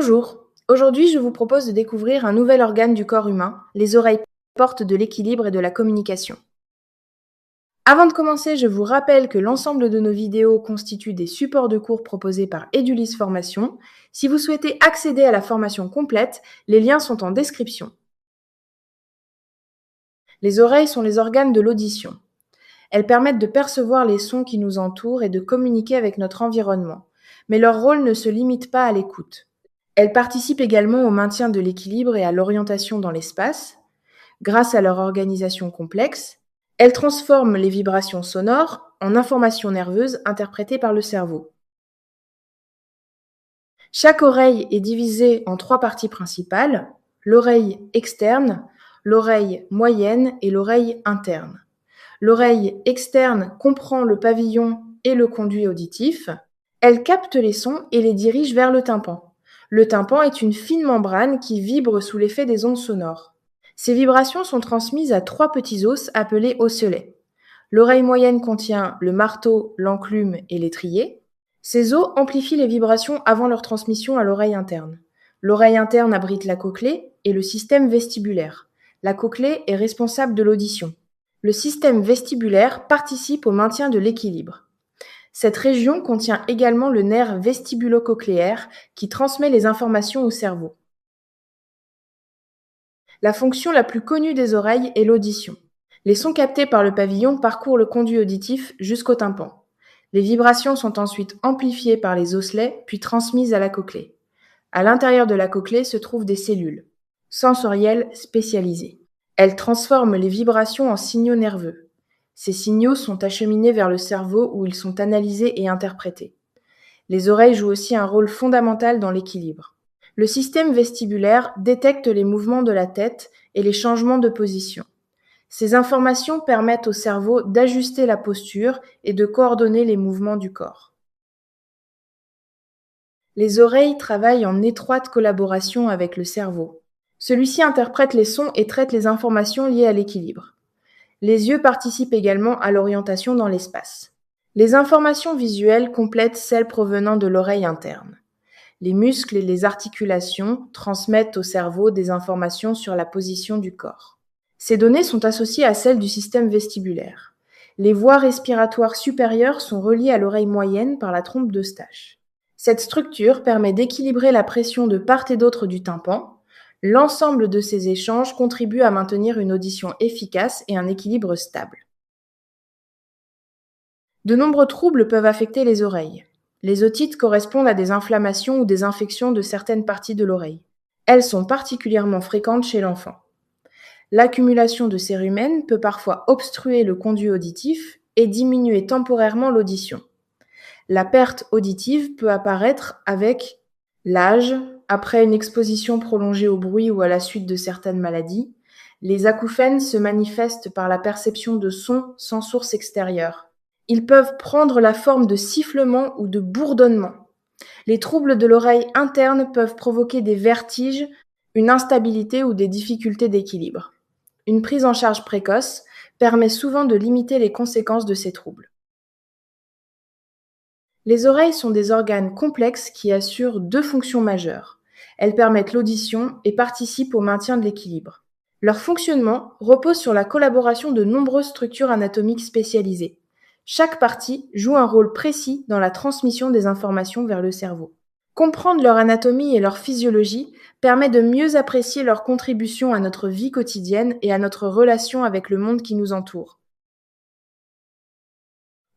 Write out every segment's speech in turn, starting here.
Bonjour, aujourd'hui je vous propose de découvrir un nouvel organe du corps humain, les oreilles portent de l'équilibre et de la communication. Avant de commencer, je vous rappelle que l'ensemble de nos vidéos constituent des supports de cours proposés par Edulis Formation. Si vous souhaitez accéder à la formation complète, les liens sont en description. Les oreilles sont les organes de l'audition. Elles permettent de percevoir les sons qui nous entourent et de communiquer avec notre environnement. Mais leur rôle ne se limite pas à l'écoute. Elles participent également au maintien de l'équilibre et à l'orientation dans l'espace. Grâce à leur organisation complexe, elles transforment les vibrations sonores en informations nerveuses interprétées par le cerveau. Chaque oreille est divisée en 3 parties principales, l'oreille externe, l'oreille moyenne et l'oreille interne. L'oreille externe comprend le pavillon et le conduit auditif. Elle capte les sons et les dirige vers le tympan. Le tympan est une fine membrane qui vibre sous l'effet des ondes sonores. Ces vibrations sont transmises à 3 petits os appelés osselets. L'oreille moyenne contient le marteau, l'enclume et l'étrier. Ces os amplifient les vibrations avant leur transmission à l'oreille interne. L'oreille interne abrite la cochlée et le système vestibulaire. La cochlée est responsable de l'audition. Le système vestibulaire participe au maintien de l'équilibre. Cette région contient également le nerf vestibulo-cochléaire qui transmet les informations au cerveau. La fonction la plus connue des oreilles est l'audition. Les sons captés par le pavillon parcourent le conduit auditif jusqu'au tympan. Les vibrations sont ensuite amplifiées par les osselets puis transmises à la cochlée. À l'intérieur de la cochlée se trouvent des cellules sensorielles spécialisées. Elles transforment les vibrations en signaux nerveux. Ces signaux sont acheminés vers le cerveau où ils sont analysés et interprétés. Les oreilles jouent aussi un rôle fondamental dans l'équilibre. Le système vestibulaire détecte les mouvements de la tête et les changements de position. Ces informations permettent au cerveau d'ajuster la posture et de coordonner les mouvements du corps. Les oreilles travaillent en étroite collaboration avec le cerveau. Celui-ci interprète les sons et traite les informations liées à l'équilibre. Les yeux participent également à l'orientation dans l'espace. Les informations visuelles complètent celles provenant de l'oreille interne. Les muscles et les articulations transmettent au cerveau des informations sur la position du corps. Ces données sont associées à celles du système vestibulaire. Les voies respiratoires supérieures sont reliées à l'oreille moyenne par la trompe d'Eustache. Cette structure permet d'équilibrer la pression de part et d'autre du tympan. L'ensemble de ces échanges contribue à maintenir une audition efficace et un équilibre stable. De nombreux troubles peuvent affecter les oreilles. Les otites correspondent à des inflammations ou des infections de certaines parties de l'oreille. Elles sont particulièrement fréquentes chez l'enfant. L'accumulation de cérumen peut parfois obstruer le conduit auditif et diminuer temporairement l'audition. La perte auditive peut apparaître avec l'âge, après une exposition prolongée au bruit ou à la suite de certaines maladies. Les acouphènes se manifestent par la perception de sons sans source extérieure. Ils peuvent prendre la forme de sifflements ou de bourdonnements. Les troubles de l'oreille interne peuvent provoquer des vertiges, une instabilité ou des difficultés d'équilibre. Une prise en charge précoce permet souvent de limiter les conséquences de ces troubles. Les oreilles sont des organes complexes qui assurent 2 fonctions majeures. Elles permettent l'audition et participent au maintien de l'équilibre. Leur fonctionnement repose sur la collaboration de nombreuses structures anatomiques spécialisées. Chaque partie joue un rôle précis dans la transmission des informations vers le cerveau. Comprendre leur anatomie et leur physiologie permet de mieux apprécier leur contribution à notre vie quotidienne et à notre relation avec le monde qui nous entoure.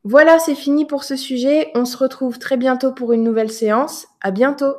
Voilà, c'est fini pour ce sujet. On se retrouve très bientôt pour une nouvelle séance. À bientôt!